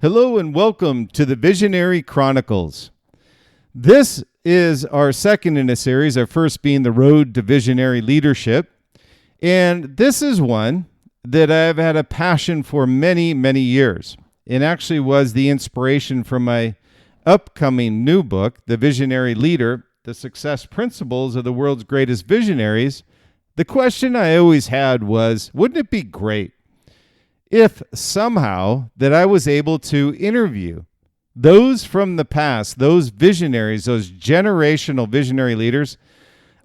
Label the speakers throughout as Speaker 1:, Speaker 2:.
Speaker 1: Hello and welcome to the Visionary Chronicles. This is our second in a series, our first being the Road to Visionary Leadership. And this is one that I've had a passion for many, many years. It actually was the inspiration for my upcoming new book, The Visionary Leader, The Success Principles of the World's Greatest Visionaries. The question I always had was, wouldn't it be great if somehow that I was able to interview those from the past, those visionaries, those generational visionary leaders?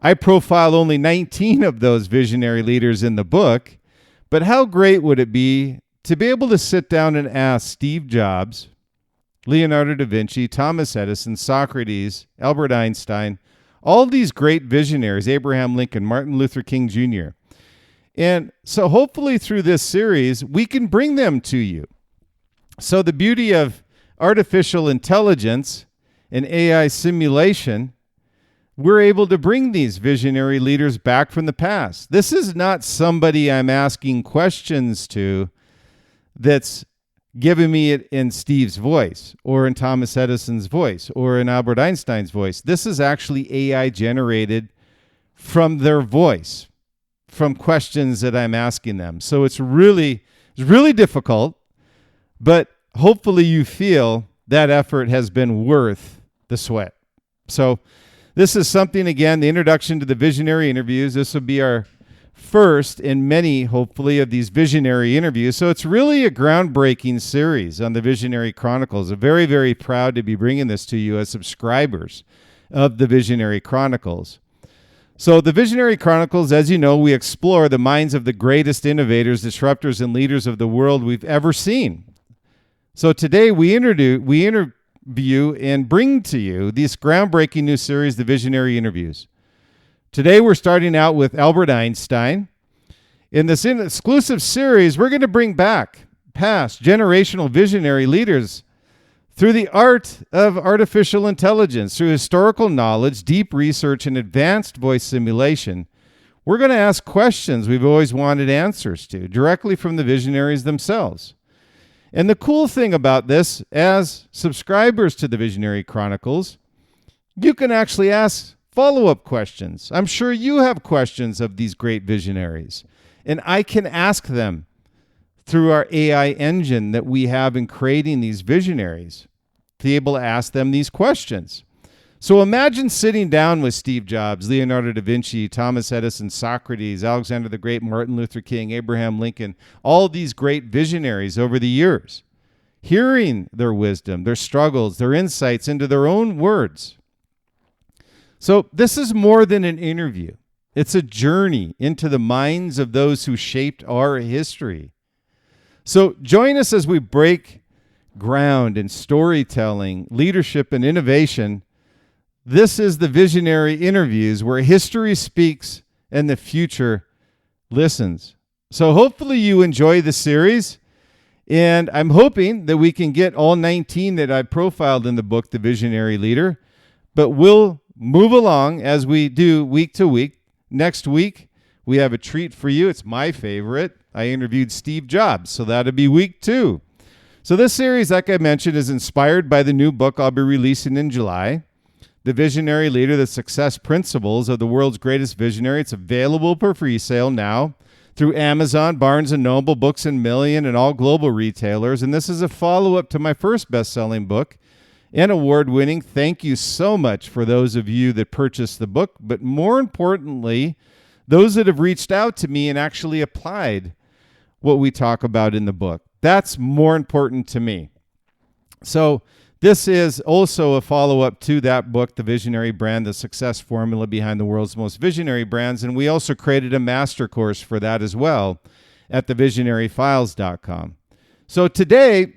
Speaker 1: I profile only 19 of those visionary leaders in the book, but how great would it be to be able to sit down and ask Steve Jobs, Leonardo da Vinci, Thomas Edison, Socrates, Albert Einstein, all these great visionaries, Abraham Lincoln, Martin Luther King Jr., and so hopefully through this series, we can bring them to you. So the beauty of artificial intelligence and AI simulation, we're able to bring these visionary leaders back from the past. This is not somebody I'm asking questions to that's giving me it in Steve's voice or in Thomas Edison's voice or in Albert Einstein's voice. This is actually AI generated from their voice, from questions that I'm asking them. So it's really difficult, but hopefully you feel that effort has been worth the sweat. So this is something, again, the introduction to the visionary interviews. This will be our first in many, hopefully, of these visionary interviews. So it's really a groundbreaking series on the Visionary Chronicles. I'm very, very proud to be bringing this to you as subscribers of the Visionary Chronicles. So the Visionary Chronicles, as you know, we explore the minds of the greatest innovators, disruptors, and leaders of the world we've ever seen. So today we interview and bring to you this groundbreaking new series, the Visionary Interviews. Today we're starting out with Albert Einstein. In this exclusive series, we're going to bring back past generational visionary leaders through the art of artificial intelligence, through historical knowledge, deep research, and advanced voice simulation. We're going to ask questions we've always wanted answers to, directly from the visionaries themselves. And the cool thing about this, as subscribers to the Visionary Chronicles, you can actually ask follow-up questions. I'm sure you have questions of these great visionaries, and I can ask them through our AI engine that we have in creating these visionaries, to be able to ask them these questions. So imagine sitting down with Steve Jobs, Leonardo da Vinci, Thomas Edison, Socrates, Alexander the Great, Martin Luther King, Abraham Lincoln, all these great visionaries over the years, hearing their wisdom, their struggles, their insights into their own words. So this is more than an interview. It's a journey into the minds of those who shaped our history. So join us as we break ground in storytelling, leadership, and innovation. This is the Visionary Interviews, where history speaks and the future listens. So hopefully you enjoy the series, and I'm hoping that we can get all 19 that I profiled in the book, The Visionary Leader, but we'll move along as we do week to week. Next week, we have a treat for you. It's my favorite. I interviewed Steve Jobs, so that'll be week 2. So this series, like I mentioned, is inspired by the new book I'll be releasing in July, The Visionary Leader, The Success Principles of the World's Greatest Visionary. It's available for free sale now through Amazon, Barnes & Noble, Books A Million, and all global retailers. And this is a follow-up to my first best-selling book and award-winning. Thank you so much for those of you that purchased the book, but more importantly, those that have reached out to me and actually applied what we talk about in the book. That's more important to me. So this is also a follow-up to that book, The Visionary Brand, The Success Formula Behind the World's Most Visionary Brands. And we also created a master course for that as well at thevisionaryfiles.com. So today,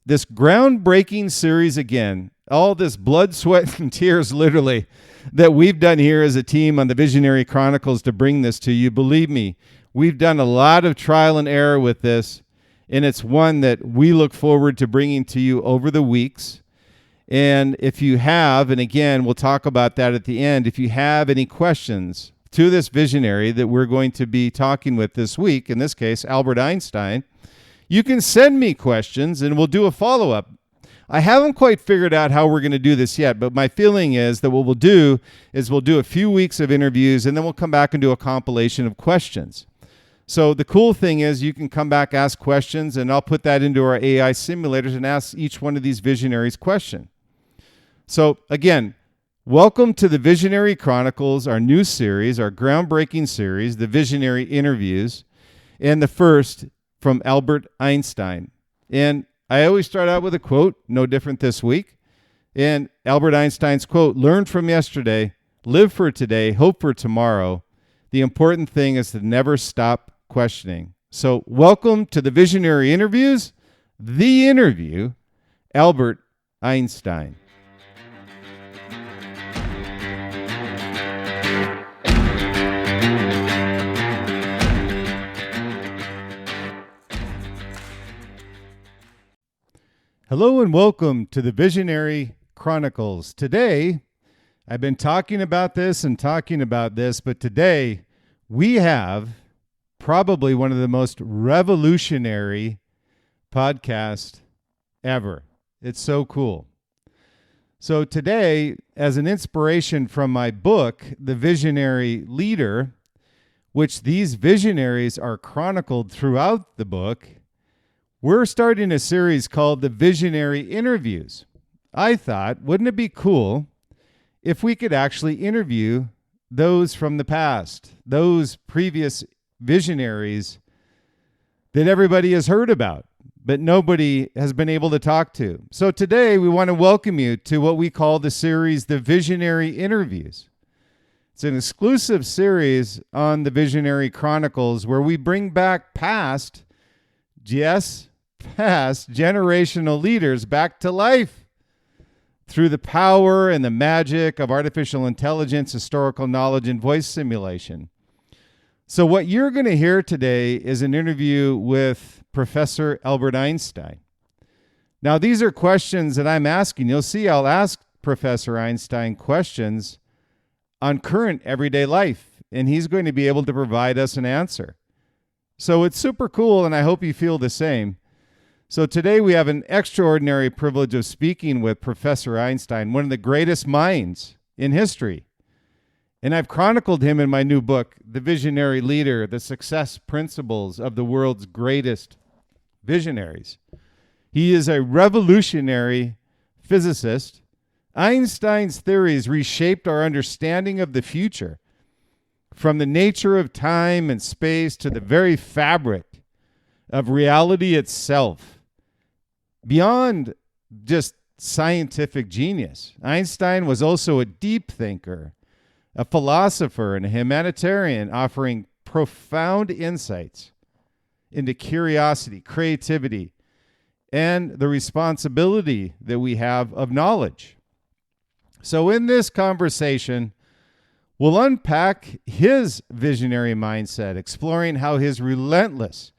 Speaker 1: this groundbreaking series again, all this blood, sweat, and tears literally that we've done here as a team on the Visionary Chronicles to bring this to you. Believe me, we've done a lot of trial and error with this, and it's one that we look forward to bringing to you over the weeks. And if you have, and again, we'll talk about that at the end, if you have any questions to this visionary that we're going to be talking with this week, in this case, Albert Einstein, You can send me questions and we'll do a follow-up. I haven't quite figured out how we're going to do this yet, but my feeling is that what we'll do is we'll do a few weeks of interviews and then we'll come back and do a compilation of questions. So the cool thing is you can come back, ask questions, and I'll put that into our AI simulators and ask each one of these visionaries question. So again, welcome to the Visionary Chronicles, our new series, our groundbreaking series, the Visionary Interviews, and the first from Albert Einstein. And I always start out with a quote, no different this week. And Albert Einstein's quote, learn from yesterday, live for today, hope for tomorrow. The important thing is to never stop questioning. So welcome to the Visionary Interviews, the interview, Albert Einstein. Hello and welcome to the Visionary Chronicles. Today, I've been talking about this, but today we have probably one of the most revolutionary podcasts ever. It's so cool. So today, as an inspiration from my book, The Visionary Leader, which these visionaries are chronicled throughout the book, we're starting a series called the Visionary Interviews. I thought, wouldn't it be cool if we could actually interview those from the past, those previous visionaries that everybody has heard about, but nobody has been able to talk to. So today we want to welcome you to what we call the series, the Visionary Interviews. It's an exclusive series on the Visionary Chronicles where we bring back past generational leaders back to life through the power and the magic of artificial intelligence, historical knowledge, and voice simulation. So what you're going to hear today is an interview with Professor Albert Einstein. Now, these are questions that I'm asking. You'll see I'll ask Professor Einstein questions on current everyday life, and he's going to be able to provide us an answer. So it's super cool, and I hope you feel the same. So today we have an extraordinary privilege of speaking with Professor Einstein, one of the greatest minds in history. And I've chronicled him in my new book, The Visionary Leader, The Success Principles of the World's Greatest Visionaries. He is a revolutionary physicist. Einstein's theories reshaped our understanding of the future, from the nature of time and space to the very fabric of reality itself. Beyond just scientific genius, Einstein was also a deep thinker, a philosopher, and a humanitarian, offering profound insights into curiosity, creativity, and the responsibility that we have of knowledge. So in this conversation, we'll unpack his visionary mindset, exploring how his relentless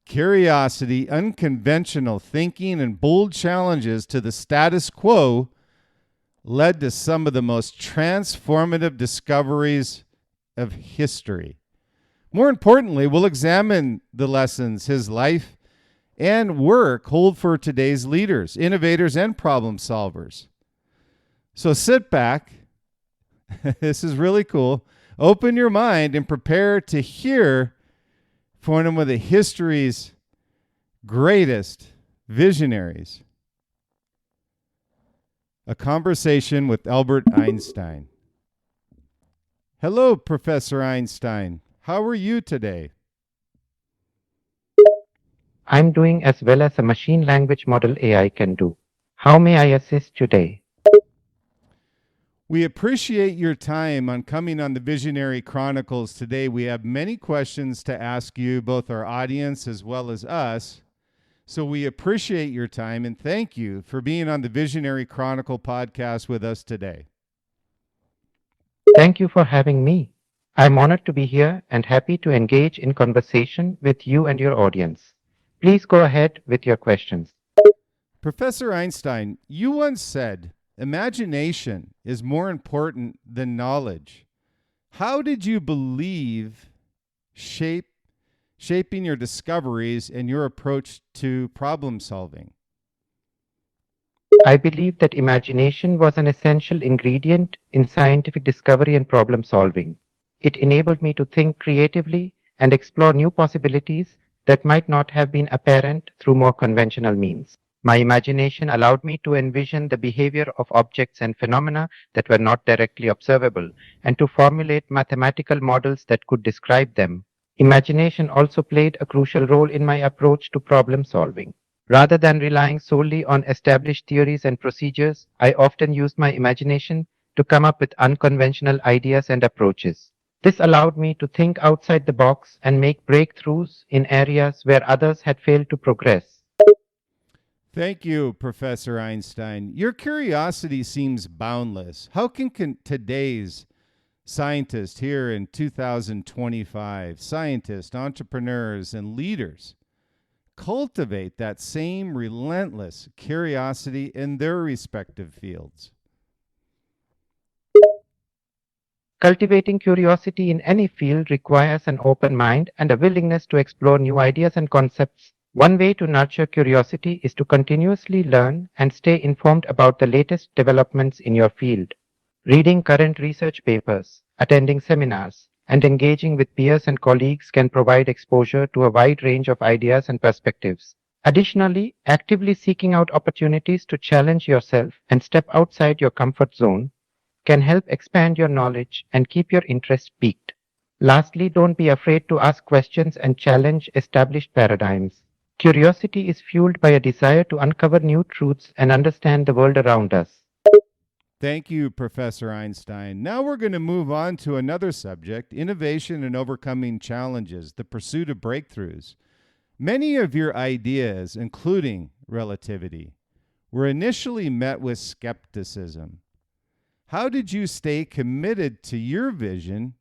Speaker 1: curiosity, unconventional thinking, and bold challenges to the status quo led to some of the most transformative discoveries of history. More importantly, we'll examine the lessons his life and work hold for today's leaders, innovators, and problem solvers. So sit back. This is really cool. Open your mind and prepare to hear from one of the history's greatest visionaries. A conversation with Albert Einstein. Hello, Professor Einstein. How are you today?
Speaker 2: I'm doing as well as a machine language model AI can do. How may I assist today?
Speaker 1: We appreciate your time on coming on the Visionary Chronicles today. We have many questions to ask you, both our audience as well as us. So we appreciate your time and thank you for being on the Visionary Chronicle podcast with us today.
Speaker 2: Thank you for having me. I'm honored to be here and happy to engage in conversation with you and your audience. Please go ahead with your questions.
Speaker 1: Professor Einstein, you once said, imagination is more important than knowledge. How did you believe shape shaping your discoveries and your approach to problem solving?
Speaker 2: I believe that imagination was an essential ingredient in scientific discovery and problem solving. It enabled me to think creatively and explore new possibilities that might not have been apparent through more conventional means. My imagination allowed me to envision the behavior of objects and phenomena that were not directly observable and to formulate mathematical models that could describe them. Imagination also played a crucial role in my approach to problem solving. Rather than relying solely on established theories and procedures, I often used my imagination to come up with unconventional ideas and approaches. This allowed me to think outside the box and make breakthroughs in areas where others had failed to progress.
Speaker 1: Thank you, Professor Einstein. Your curiosity seems boundless. How can today's scientists here in 2025, scientists, entrepreneurs, and leaders cultivate that same relentless curiosity in their respective fields?
Speaker 2: Cultivating curiosity in any field requires an open mind and a willingness to explore new ideas and concepts. One way to nurture curiosity is to continuously learn and stay informed about the latest developments in your field. Reading current research papers, attending seminars, and engaging with peers and colleagues can provide exposure to a wide range of ideas and perspectives. Additionally, actively seeking out opportunities to challenge yourself and step outside your comfort zone can help expand your knowledge and keep your interest piqued. Lastly, don't be afraid to ask questions and challenge established paradigms. Curiosity is fueled by a desire to uncover new truths and understand the world around us.
Speaker 1: Thank you, Professor Einstein. Now we're going to move on to another subject: innovation and overcoming challenges, the pursuit of breakthroughs. Many of your ideas, including relativity, were initially met with skepticism. How did you stay committed to your vision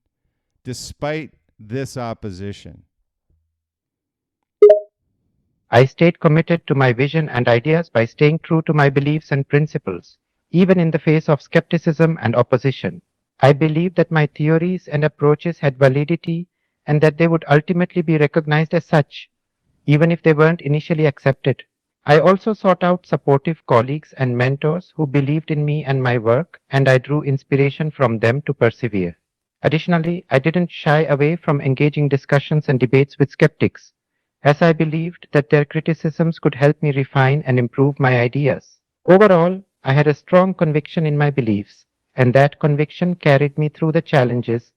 Speaker 1: despite this opposition?
Speaker 2: I stayed committed to my vision and ideas by staying true to my beliefs and principles, even in the face of skepticism and opposition. I believed that my theories and approaches had validity and that they would ultimately be recognized as such, even if they weren't initially accepted. I also sought out supportive colleagues and mentors who believed in me and my work, and I drew inspiration from them to persevere. Additionally, I didn't shy away from engaging discussions and debates with skeptics, as I believed that their criticisms could help me refine and improve my ideas. Overall, I had a strong conviction in my beliefs, and that conviction carried me through the challenges.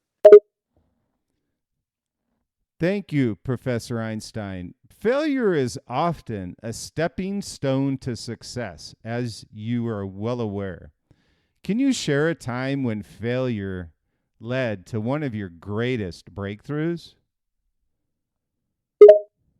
Speaker 1: Thank you, Professor Einstein. Failure is often a stepping stone to success, as you are well aware. Can you share a time when failure led to one of your greatest breakthroughs?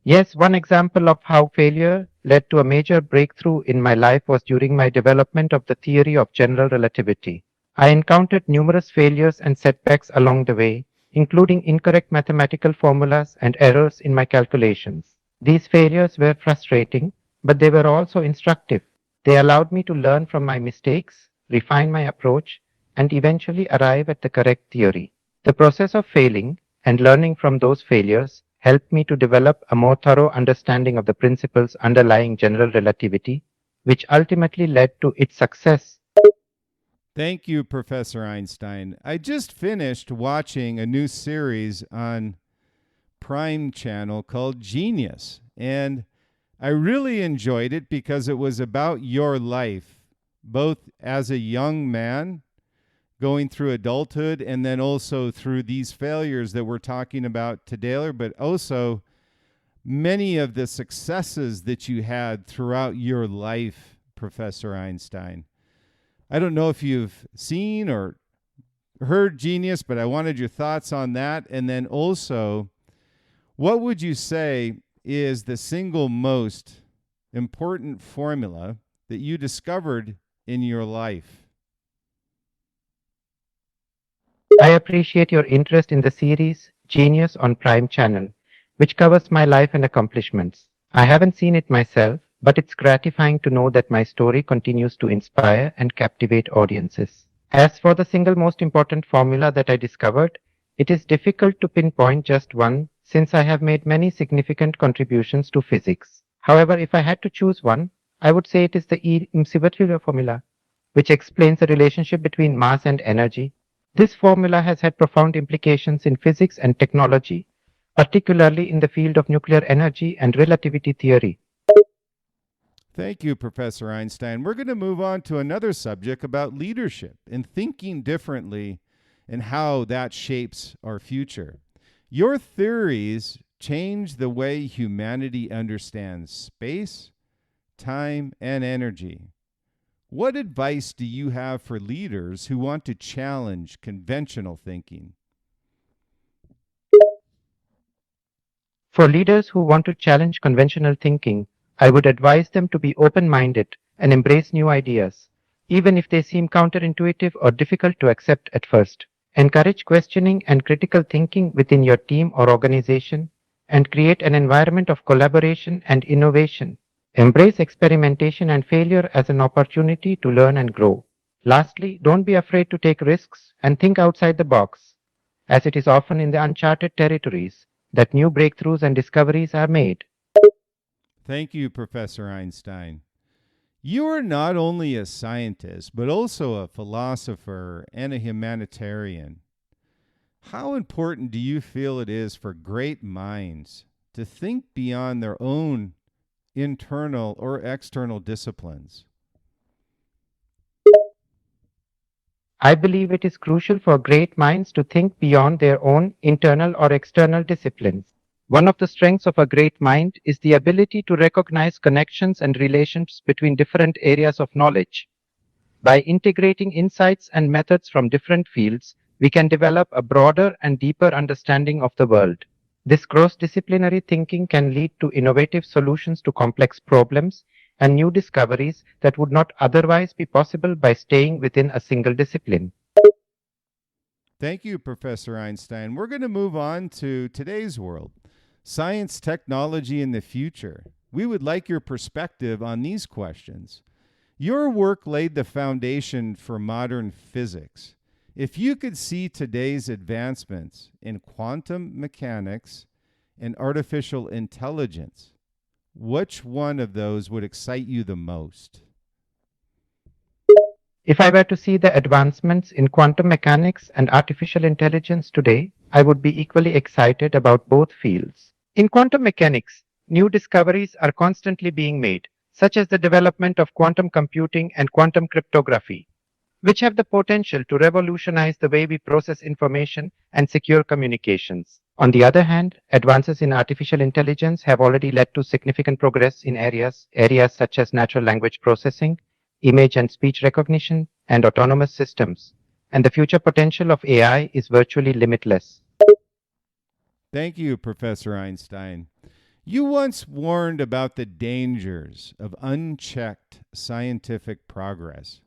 Speaker 2: Yes, one example of how failure led to a major breakthrough in my life was during my development of the theory of general relativity. I encountered numerous failures and setbacks along the way, including incorrect mathematical formulas and errors in my calculations. These failures were frustrating, but they were also instructive. They allowed me to learn from my mistakes, refine my approach, and eventually arrive at the correct theory. The process of failing and learning from those failures helped me to develop a more thorough understanding of the principles underlying general relativity, which ultimately led to its success.
Speaker 1: Thank you, Professor Einstein. I just finished watching a new series on Prime Channel called Genius, and I really enjoyed it because it was about your life, both as a young man going through adulthood and then also through these failures that we're talking about today, but also many of the successes that you had throughout your life, Professor Einstein. I don't know if you've seen or heard Genius, but I wanted your thoughts on that. And then also, what would you say is the single most important formula that you discovered in your life?
Speaker 2: I appreciate your interest in the series Genius on Prime Channel, which covers my life and accomplishments. I haven't seen it myself, but it's gratifying to know that my story continues to inspire and captivate audiences. As for the single most important formula that I discovered, it is difficult to pinpoint just one since I have made many significant contributions to physics. However, if I had to choose one, I would say it is the E-Imsibutula formula, which explains the relationship between mass and energy. This formula has had profound implications in physics and technology, particularly in the field of nuclear energy and relativity theory.
Speaker 1: Thank you, Professor Einstein. We're going to move on to another subject about leadership and thinking differently and how that shapes our future. Your theories change the way humanity understands space, time, and energy. What advice do you have for leaders who want to challenge conventional thinking?
Speaker 2: For leaders who want to challenge conventional thinking, I would advise them to be open-minded and embrace new ideas, even if they seem counterintuitive or difficult to accept at first. Encourage questioning and critical thinking within your team or organization, and create an environment of collaboration and innovation. Embrace experimentation and failure as an opportunity to learn and grow. Lastly, don't be afraid to take risks and think outside the box, as it is often in the uncharted territories that new breakthroughs and discoveries are made.
Speaker 1: Thank you, Professor Einstein. You are not only a scientist, but also a philosopher and a humanitarian. How important do you feel it is for great minds to think beyond their own internal or external disciplines?
Speaker 2: I believe it is crucial for great minds to think beyond their own internal or external disciplines. One of the strengths of a great mind is the ability to recognize connections and relations between different areas of knowledge. By integrating insights and methods from different fields, we can develop a broader and deeper understanding of the world. This cross-disciplinary thinking can lead to innovative solutions to complex problems and new discoveries that would not otherwise be possible by staying within a single discipline.
Speaker 1: Thank you, Professor Einstein. We're going to move on to today's world, science, technology, and the future. We would like your perspective on these questions. Your work laid the foundation for modern physics. If you could see today's advancements in quantum mechanics and artificial intelligence, which one of those would excite you the most?
Speaker 2: If I were to see the advancements in quantum mechanics and artificial intelligence today, I would be equally excited about both fields. In quantum mechanics, new discoveries are constantly being made, such as the development of quantum computing and quantum cryptography, which have the potential to revolutionize the way we process information and secure communications. On the other hand, advances in artificial intelligence have already led to significant progress in areas such as natural language processing, image and speech recognition, and autonomous systems. And the future potential of AI is virtually limitless.
Speaker 1: Thank you, Professor Einstein. You once warned about the dangers of unchecked scientific progress.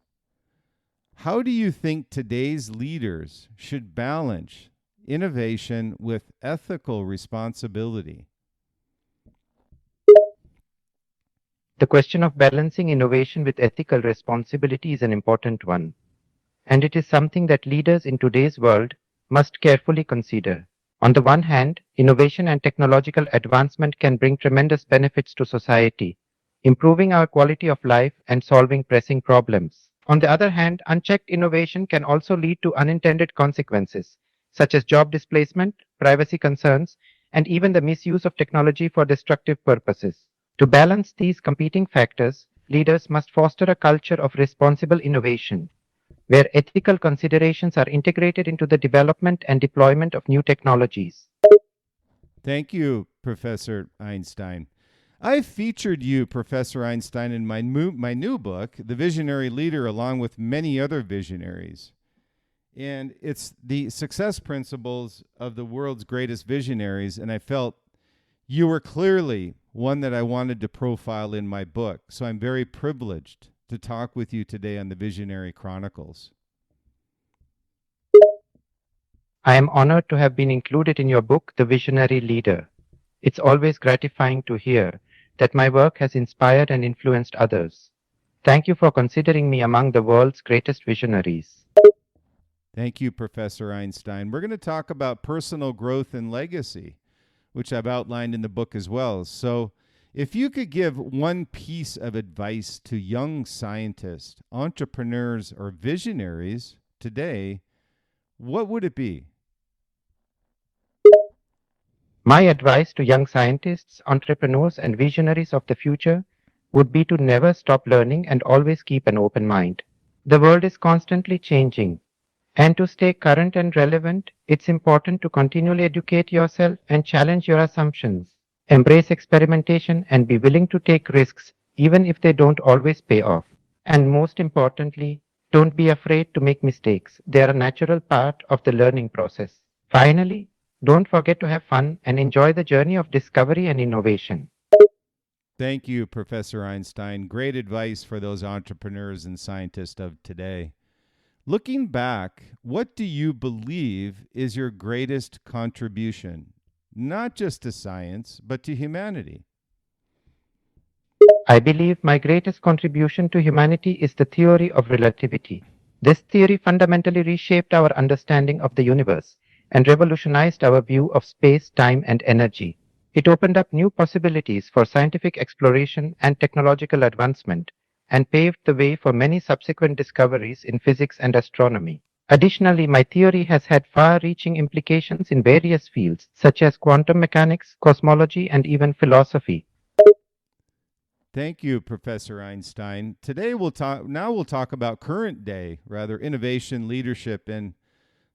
Speaker 1: How do you think today's leaders should balance innovation with ethical responsibility?
Speaker 2: The question of balancing innovation with ethical responsibility is an important one, and it is something that leaders in today's world must carefully consider. On the one hand, innovation and technological advancement can bring tremendous benefits to society, improving our quality of life and solving pressing problems. On the other hand, unchecked innovation can also lead to unintended consequences, such as job displacement, privacy concerns, and even the misuse of technology for destructive purposes. To balance these competing factors, leaders must foster a culture of responsible innovation, where ethical considerations are integrated into the development and deployment of new technologies.
Speaker 1: Thank you, Professor Einstein. I featured you, Professor Einstein, in my new book, The Visionary Leader, along with many other visionaries. And it's the success principles of the world's greatest visionaries. And I felt you were clearly one that I wanted to profile in my book. So I'm very privileged to talk with you today on the Visionary Chronicles.
Speaker 2: I am honored to have been included in your book, The Visionary Leader. It's always gratifying to hear that my work has inspired and influenced others. Thank you for considering me among the world's greatest visionaries.
Speaker 1: Thank you, Professor Einstein. We're going to talk about personal growth and legacy. which I've outlined in the book as well. So, if you could give one piece of advice to young scientists, entrepreneurs, or visionaries today, what would it be?
Speaker 2: My advice to young scientists, entrepreneurs, and visionaries of the future would be to never stop learning and always keep an open mind. The world is constantly changing, and to stay current and relevant, it's important to continually educate yourself and challenge your assumptions. Embrace experimentation and be willing to take risks, even if they don't always pay off. And most importantly, don't be afraid to make mistakes. They are a natural part of the learning process. Finally, don't forget to have fun and enjoy the journey of discovery and innovation.
Speaker 1: Thank you, Professor Einstein. Great advice for those entrepreneurs and scientists of today. Looking back, what do you believe is your greatest contribution, not just to science, but to humanity?
Speaker 2: I believe my greatest contribution to humanity is the theory of relativity. This theory fundamentally reshaped our understanding of the universe and revolutionized our view of space, time, and energy. It opened up new possibilities for scientific exploration and technological advancement and paved the way for many subsequent discoveries in physics and astronomy. Additionally, my theory has had far reaching implications in various fields such as quantum mechanics, cosmology, and even philosophy.
Speaker 1: Thank you, Professor Einstein. Today we'll talk about current day, rather innovation, leadership, and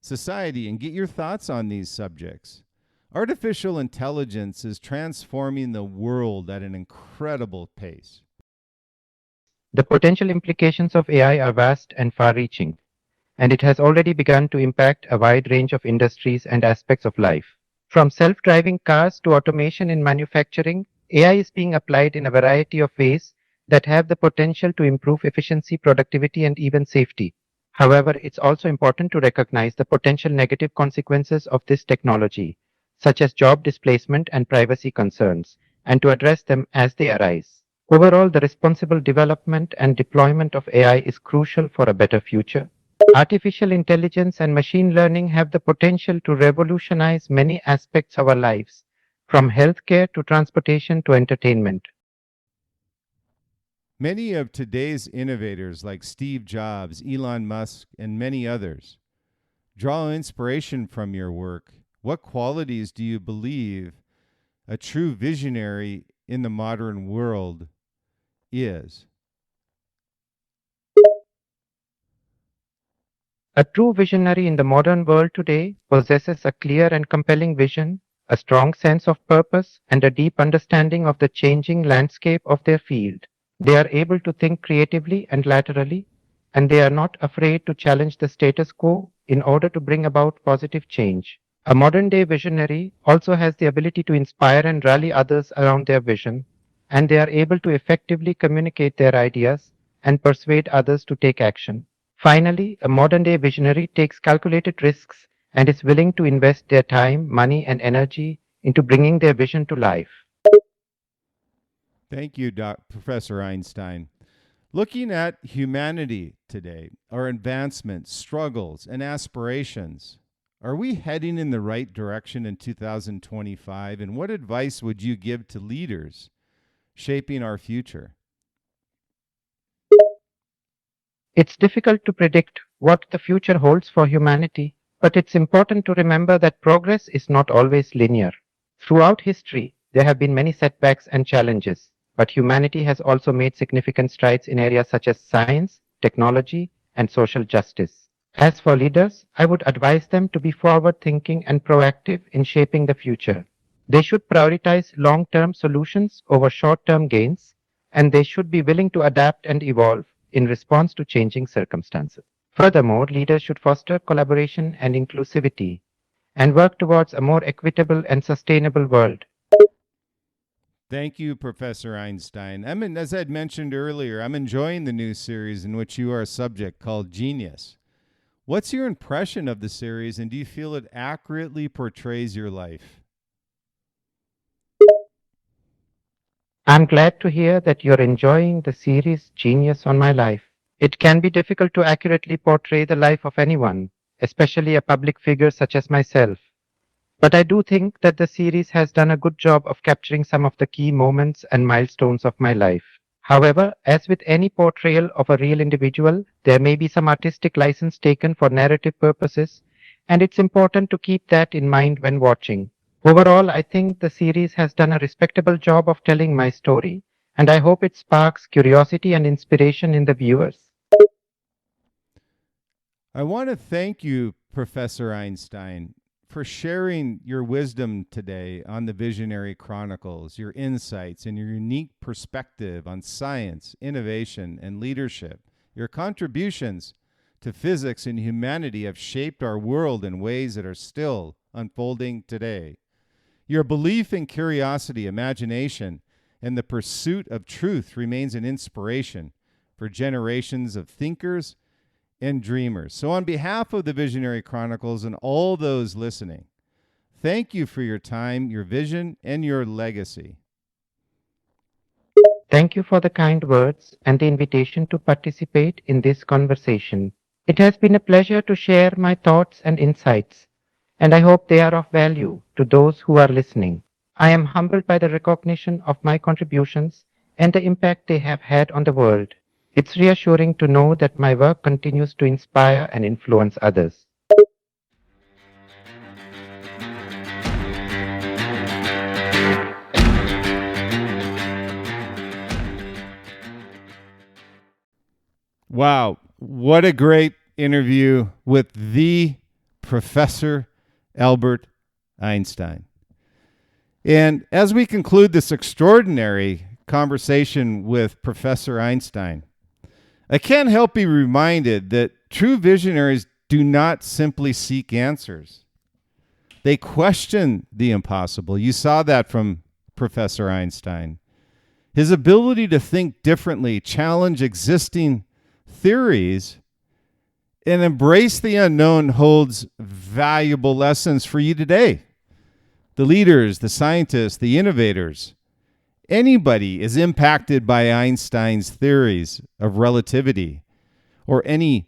Speaker 1: society, and get your thoughts on these subjects. Artificial intelligence is transforming the world at an incredible pace.
Speaker 2: The potential implications of AI are vast and far reaching, and it has already begun to impact a wide range of industries and aspects of life. From self driving cars to automation in manufacturing, AI is being applied in a variety of ways that have the potential to improve efficiency, productivity, and even safety. However, it's also important to recognize the potential negative consequences of this technology, such as job displacement and privacy concerns, and to address them as they arise. Overall, the responsible development and deployment of AI is crucial for a better future. Artificial intelligence and machine learning have the potential to revolutionize many aspects of our lives, from healthcare to transportation to entertainment.
Speaker 1: Many of today's innovators, like Steve Jobs, Elon Musk, and many others, draw inspiration from your work. What qualities do you believe a true visionary in the modern world is?
Speaker 2: A true visionary in the modern world today possesses a clear and compelling vision, a strong sense of purpose, and a deep understanding of the changing landscape of their field. They are able to think creatively and laterally, and they are not afraid to challenge the status quo in order to bring about positive change. A modern day visionary also has the ability to inspire and rally others around their vision, and they are able to effectively communicate their ideas and persuade others to take action. Finally, a modern day visionary takes calculated risks and is willing to invest their time, money, and energy into bringing their vision to life.
Speaker 1: Thank you, Professor Einstein. Looking at humanity today, our advancements, struggles, and aspirations, are we heading in the right direction in 2025? And what advice would you give to leaders shaping our future?
Speaker 2: It's difficult to predict what the future holds for humanity, but it's important to remember that progress is not always linear. Throughout history, there have been many setbacks and challenges, but humanity has also made significant strides in areas such as science, technology, and social justice. As for leaders, I would advise them to be forward thinking and proactive in shaping the future. They should prioritize long term solutions over short term gains, and they should be willing to adapt and evolve in response to changing circumstances. Furthermore, leaders should foster collaboration and inclusivity and work towards a more equitable and sustainable world.
Speaker 1: Thank you, Professor Einstein. As I'd mentioned earlier, I'm enjoying the new series in which you are a subject called Genius. What's your impression of the series, and do you feel it accurately portrays your life?
Speaker 2: I'm glad to hear that you're enjoying the series Genius on My Life. It can be difficult to accurately portray the life of anyone, especially a public figure such as myself. But I do think that the series has done a good job of capturing some of the key moments and milestones of my life. However, as with any portrayal of a real individual, there may be some artistic license taken for narrative purposes, and it's important to keep that in mind when watching. Overall, I think the series has done a respectable job of telling my story, and I hope it sparks curiosity and inspiration in the viewers.
Speaker 1: I want to thank you, Professor Einstein, for sharing your wisdom today on the Visionary Chronicles, your insights and your unique perspective on science, innovation, and leadership. Your contributions to physics and humanity have shaped our world in ways that are still unfolding today. Your belief in curiosity, imagination, and the pursuit of truth remains an inspiration for generations of thinkers and dreamers. So on behalf of the Visionary Chronicles and all those listening, thank you for your time, your vision, and your legacy.
Speaker 2: Thank you for the kind words and the invitation to participate in this conversation. It has been a pleasure to share my thoughts and insights, and I hope they are of value to those who are listening. I am humbled by the recognition of my contributions and the impact they have had on the world. It's reassuring to know that my work continues to inspire and influence others.
Speaker 1: Wow, what a great interview with the Professor Albert Einstein. And as we conclude this extraordinary conversation with Professor Einstein, I can't help be reminded that true visionaries do not simply seek answers. They question the impossible. You saw that from Professor Einstein. His ability to think differently, challenge existing theories, and embrace the unknown holds valuable lessons for you today. The leaders, the scientists, the innovators, anybody is impacted by Einstein's theories of relativity or any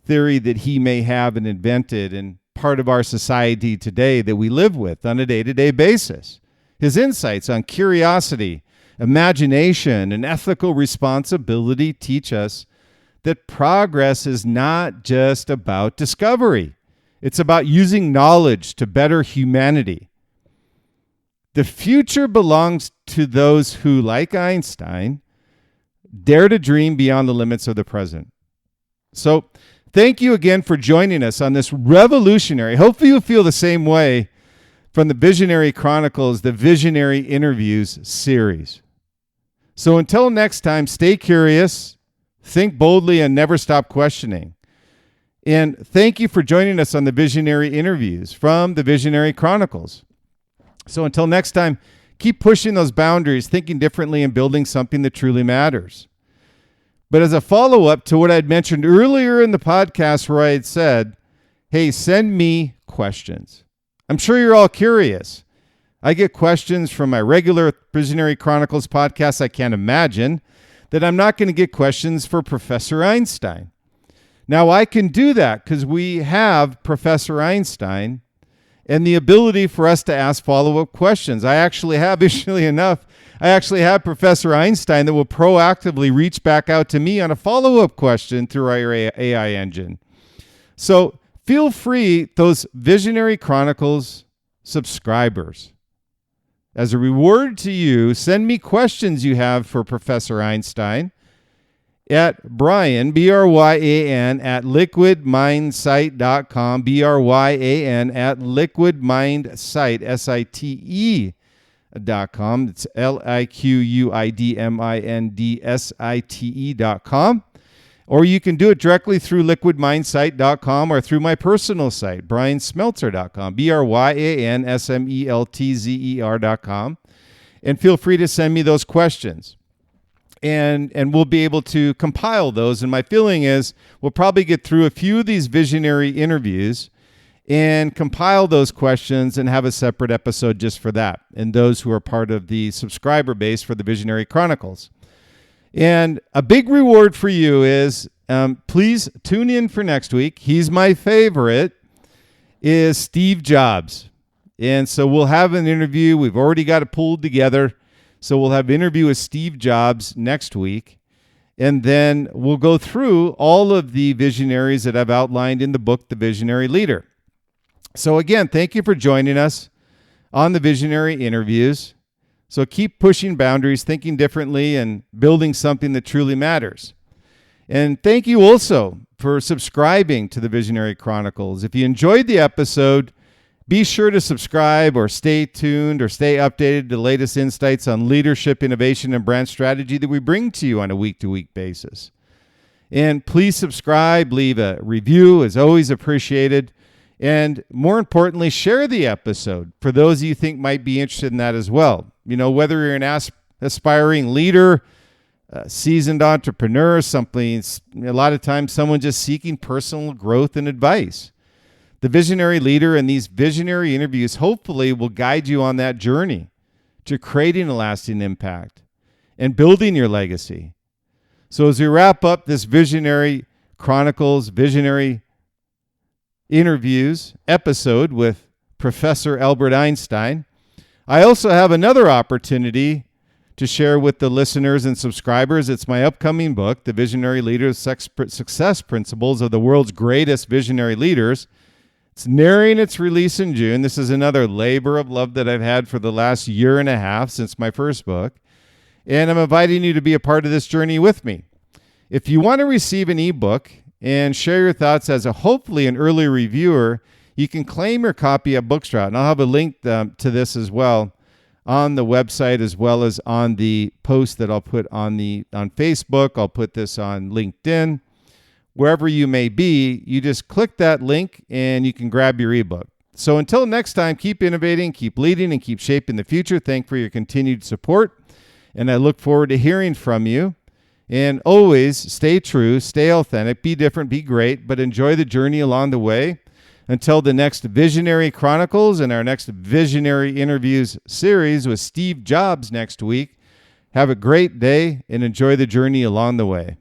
Speaker 1: theory that he may have and invented and part of our society today that we live with on a day-to-day basis. His insights on curiosity, imagination, and ethical responsibility teach us that progress is not just about discovery. It's about using knowledge to better humanity. The future belongs to those who, like Einstein, dare to dream beyond the limits of the present. So, thank you again for joining us on this revolutionary, hopefully you feel the same way, from the Visionary Chronicles, the Visionary Interviews series. So until next time, stay curious, think boldly, and never stop questioning. And thank you for joining us on the Visionary Interviews from the Visionary Chronicles. So until next time, keep pushing those boundaries, thinking differently, and building something that truly matters. But as a follow-up to what I'd mentioned earlier in the podcast where I had said, hey, send me questions. I'm sure you're all curious. I get questions from my regular Visionary Chronicles podcast. I can't imagine that I'm not going to get questions for Professor Einstein. Now, I can do that because we have Professor Einstein and the ability for us to ask follow-up questions. I actually have Professor Einstein that will proactively reach back out to me on a follow-up question through our AI engine. So feel free, those Visionary Chronicles subscribers. As a reward to you, send me questions you have for Professor Einstein at Brian, B-R-Y-A-N, at liquidmindsite.com, B-R-Y-A-N, at liquidmindsite, S-I-T-E.com. It's liquidmindsite.com. Or you can do it directly through liquidmindsite.com or through my personal site, briansmeltzer.com, BRYANSMELTZER.com. And feel free to send me those questions. And we'll be able to compile those. And my feeling is we'll probably get through a few of these visionary interviews and compile those questions and have a separate episode just for that and those who are part of the subscriber base for the Visionary Chronicles. And a big reward for you is please tune in for next week. He's my favorite, is Steve Jobs. And so we'll have an interview. We've already got it pulled together. So we'll have an interview with Steve Jobs next week. And then we'll go through all of the visionaries that I've outlined in the book, The Visionary Leader. So again, thank you for joining us on the Visionary Interviews. So keep pushing boundaries, thinking differently, and building something that truly matters. And thank you also for subscribing to the Visionary Chronicles. If you enjoyed the episode, be sure to subscribe or stay tuned or stay updated to the latest insights on leadership, innovation, and brand strategy that we bring to you on a week-to-week basis. And please subscribe, leave a review, is always appreciated. And more importantly, share the episode for those of you think might be interested in that as well. You know, whether you're an aspiring leader, a seasoned entrepreneur, something, a lot of times someone just seeking personal growth and advice. The Visionary Leader and these visionary interviews hopefully will guide you on that journey to creating a lasting impact and building your legacy. So as we wrap up this Visionary Chronicles, Visionary Interviews episode with Professor Albert Einstein, I also have another opportunity to share with the listeners and subscribers. It's my upcoming book, The Visionary Leaders' Success Principles of the World's Greatest Visionary Leaders. It's nearing its release in June. This is another labor of love that I've had for the last year and a half since my first book. And I'm inviting you to be a part of this journey with me. If you want to receive an ebook and share your thoughts as hopefully an early reviewer, you can claim your copy at Bookstrat. And I'll have a link to this as well on the website, as well as on the post that I'll put on Facebook. I'll put this on LinkedIn. Wherever you may be, you just click that link and you can grab your ebook. So until next time, keep innovating, keep leading, and keep shaping the future. Thank you for your continued support. And I look forward to hearing from you. And always stay true, stay authentic, be different, be great, but enjoy the journey along the way. Until the next Visionary Chronicles and our next Visionary Interviews series with Steve Jobs next week, have a great day and enjoy the journey along the way.